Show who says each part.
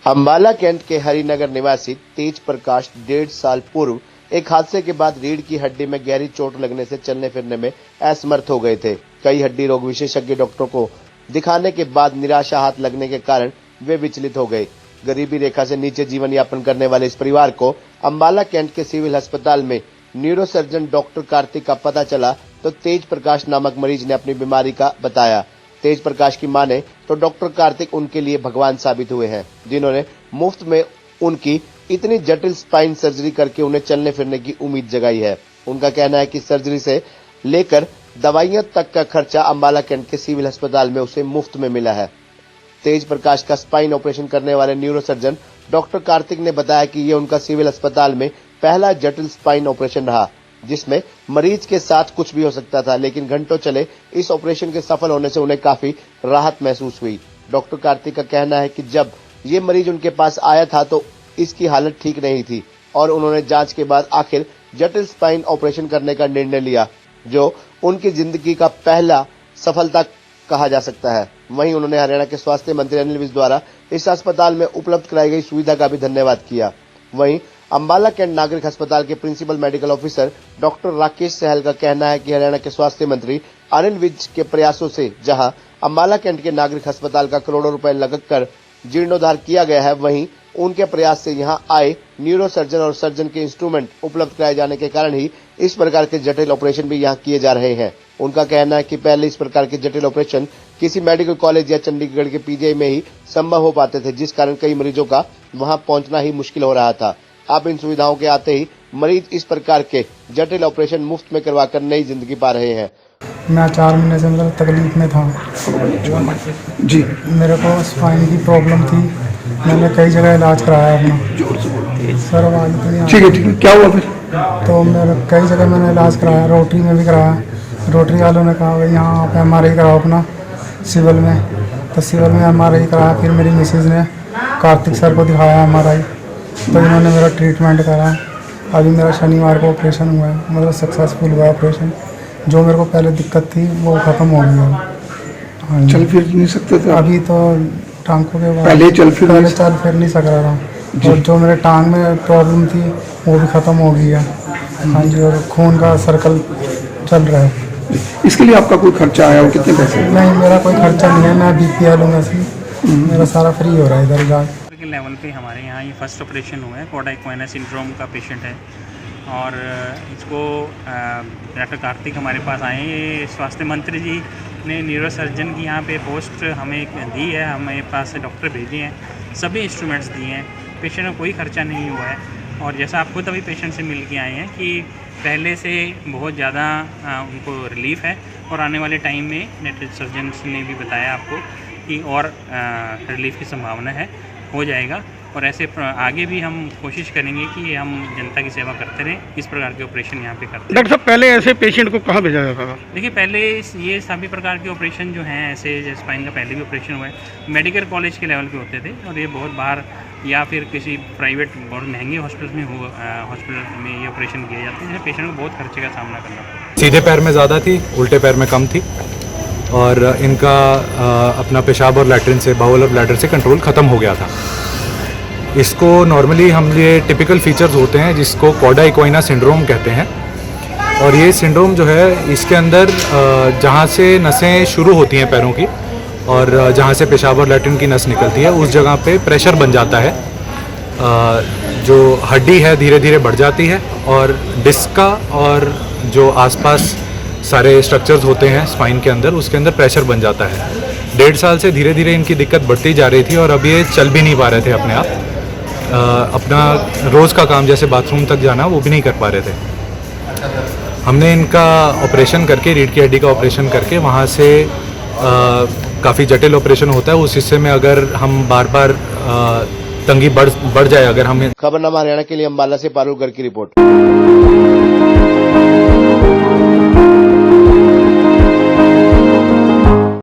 Speaker 1: Ambala cantt के हरिनगर निवासी तेज प्रकाश 1.5 साल पूर्व एक हादसे के बाद रीढ़ की हड्डी में गहरी चोट लगने से चलने फिरने में असमर्थ हो गए थे। कई हड्डी रोग विशेषज्ञ डॉक्टरों को दिखाने के बाद निराशा हाथ लगने के कारण वे विचलित हो गए। गरीबी रेखा से नीचे जीवन यापन करने वाले इस परिवार को अंबाला कैंट के सिविल अस्पताल में न्यूरोसर्जन डॉक्टर कार्तिक का पता चला तो तेज प्रकाश नामक मरीज ने अपनी बीमारी का बताया। तेज प्रकाश की माने तो डॉक्टर कार्तिक उनके लिए भगवान साबित हुए हैं, जिन्होंने मुफ्त में उनकी इतनी जटिल स्पाइन सर्जरी करके उन्हें चलने फिरने की उम्मीद जगाई है। उनका कहना है कि सर्जरी से लेकर दवाइयां तक का खर्चा अंबाला कैंट के सिविल अस्पताल में उसे मुफ्त में मिला है। तेज प्रकाश का स्पाइन ऑपरेशन करने वाले न्यूरोसर्जन डॉक्टर कार्तिक ने बताया कि ये उनका सिविल अस्पताल में पहला जटिल स्पाइन ऑपरेशन रहा, जिसमें मरीज के साथ कुछ भी हो सकता था, लेकिन घंटों चले इस ऑपरेशन के सफल होने से उन्हें काफी राहत महसूस हुई। डॉक्टर कार्तिक का कहना है कि जब ये मरीज उनके पास आया था तो इसकी हालत ठीक नहीं थी और उन्होंने जांच के बाद आखिर जटिल स्पाइन ऑपरेशन करने का निर्णय लिया, जो उनकी जिंदगी का पहला सफलता कहा जा सकता है। वहीं उन्होंने हरियाणा के स्वास्थ्य मंत्री अनिल विज द्वारा इस अस्पताल में उपलब्ध कराई गई सुविधा का भी धन्यवाद किया। वहीं अंबाला कैंट नागरिक अस्पताल के principal medical officer doctor Rakesh Sahal का कहना है कि हरियाणा के स्वास्थ्य मंत्री अनिल विज के प्रयासों से जहां अंबाला कैंट के नागरिक अस्पताल का करोड़ों रुपए लगाकर जीर्णोद्धार किया गया है, वहीं उनके प्रयास से यहां आए न्यूरोसर्जन और सर्जन के इंस्ट्रूमेंट उपलब्ध कराए जाने के कारण ही इस प्रकार के जटिल ऑपरेशन भी यहां किए जा रहे हैं। उनका कहना है कि पहले इस प्रकार के जटिल ऑपरेशन किसी मेडिकल कॉलेज या चंडीगढ़ के पीजीआई में ही संभव हो पाते थे, जिस कारण कई मरीजों का वहां पहुंचना ही मुश्किल हो रहा था। अब इन सुविधाओं के आते ही मरीज इस प्रकार के जटिल ऑपरेशन मुफ्त में करवाकर नई जिंदगी पा रहे हैं।
Speaker 2: मैं 4 महीने से मतलब तकलीफ में था जी। मेरे को स्पाइन की प्रॉब्लम थी, मैंने कई जगह इलाज कराया अपना। सर आवाज इतनी
Speaker 3: ठीक है, क्या हुआ फिर?
Speaker 2: तो मेरे कई जगह मैंने इलाज कराया, रोटरी में भी कराया। रोटरी वालों ने कहा भाई यहाँ आप MRI कराओ अपना सिविल में, तो सिविल में MRI कराया। फिर मेरी मिसेज ने कार्तिक सर को दिखाया MRI, तो इन्होंने मेरा ट्रीटमेंट करा। अभी मेरा शनिवार को ऑपरेशन हुआ है, मतलब सक्सेसफुल हुआ ऑपरेशन। जो मेरे को पहले दिक्कत थी वो ख़त्म हो गया। हाँ,
Speaker 3: चल फिर नहीं सकते थे
Speaker 2: अभी तो टांगों के बाद
Speaker 3: पहले चल फिर
Speaker 2: नहीं सक रहा था, और जो मेरे टांग में प्रॉब्लम थी वो भी ख़त्म हो गई है। हाँ जी, और खून का सर्कल चल रहा है।
Speaker 3: इसके लिए आपका कोई खर्चा आया हो? कितने पैसे?
Speaker 2: नहीं, मेरा कोई खर्चा नहीं है, मैं BPL हूँ वैसे, मेरा सारा फ्री हो रहा है इधर इलाज
Speaker 4: के लेवल पे। हमारे यहाँ ये फर्स्ट ऑपरेशन हुआ है। कॉडा इक्वाना सिंड्रोम का पेशेंट है और इसको डॉक्टर कार्तिक हमारे पास आए। ये स्वास्थ्य मंत्री जी ने न्यूरोसर्जन की यहाँ पे पोस्ट हमें दी है, हमारे पास से डॉक्टर भेजे हैं, सभी इंस्ट्रूमेंट्स दिए हैं। पेशेंट में कोई खर्चा नहीं हुआ है और जैसा आप खुद अभी पेशेंट से मिल के आए हैं कि पहले से बहुत ज़्यादा उनको रिलीफ है और आने वाले टाइम में नेटल सर्जन्स ने भी बताया आपको कि और रिलीफ की संभावना है, हो जाएगा। और ऐसे आगे भी हम कोशिश करेंगे कि हम जनता की सेवा करते रहें, इस प्रकार के ऑपरेशन यहाँ पे करते हैं।
Speaker 3: डॉक्टर साहब, पहले ऐसे पेशेंट को कहाँ भेजा जाता था?
Speaker 4: देखिए, पहले ये सभी प्रकार के ऑपरेशन जो हैं, ऐसे स्पाइन का पहले भी ऑपरेशन हुआ है, मेडिकल कॉलेज के लेवल पे होते थे और ये बहुत बाहर या फिर किसी प्राइवेट बहुत महंगे हॉस्पिटल में ये ऑपरेशन किए जाते हैं, जिसमें पेशेंट को बहुत खर्चे का सामना करना पड़ता है।
Speaker 5: सीधे पैर में ज़्यादा थी, उल्टे पैर में कम थी और इनका अपना पेशाब और लैट्रिन से, बाउल और ब्लैडर से कंट्रोल ख़त्म हो गया था। इसको नॉर्मली हम ये टिपिकल फीचर्स होते हैं जिसको कॉडा इक्वाना सिंड्रोम कहते हैं। और ये सिंड्रोम जो है, इसके अंदर जहाँ से नसें शुरू होती हैं पैरों की और जहाँ से पेशाब और लैट्रिन की नस निकलती है, उस जगह पे प्रेशर बन जाता है। जो हड्डी है धीरे धीरे बढ़ जाती है और डिस्क का और जो आसपास सारे स्ट्रक्चर्स होते हैं स्पाइन के अंदर, उसके अंदर प्रेशर बन जाता है। 1.5 साल से धीरे धीरे इनकी दिक्कत बढ़ती जा रही थी और अब ये चल भी नहीं पा रहे थे अपने आप। अपना रोज़ का काम जैसे बाथरूम तक जाना वो भी नहीं कर पा रहे थे। हमने इनका ऑपरेशन करके, रीढ़ की हड्डी का ऑपरेशन करके, वहाँ से काफ़ी जटिल ऑपरेशन होता है, उस हिस्से में अगर हम बार बार तंगी बढ़ जाए, अगर हमें।
Speaker 1: खबरनामा हरियाणा के लिए अंबाला से पारुल गर्ग की रिपोर्ट।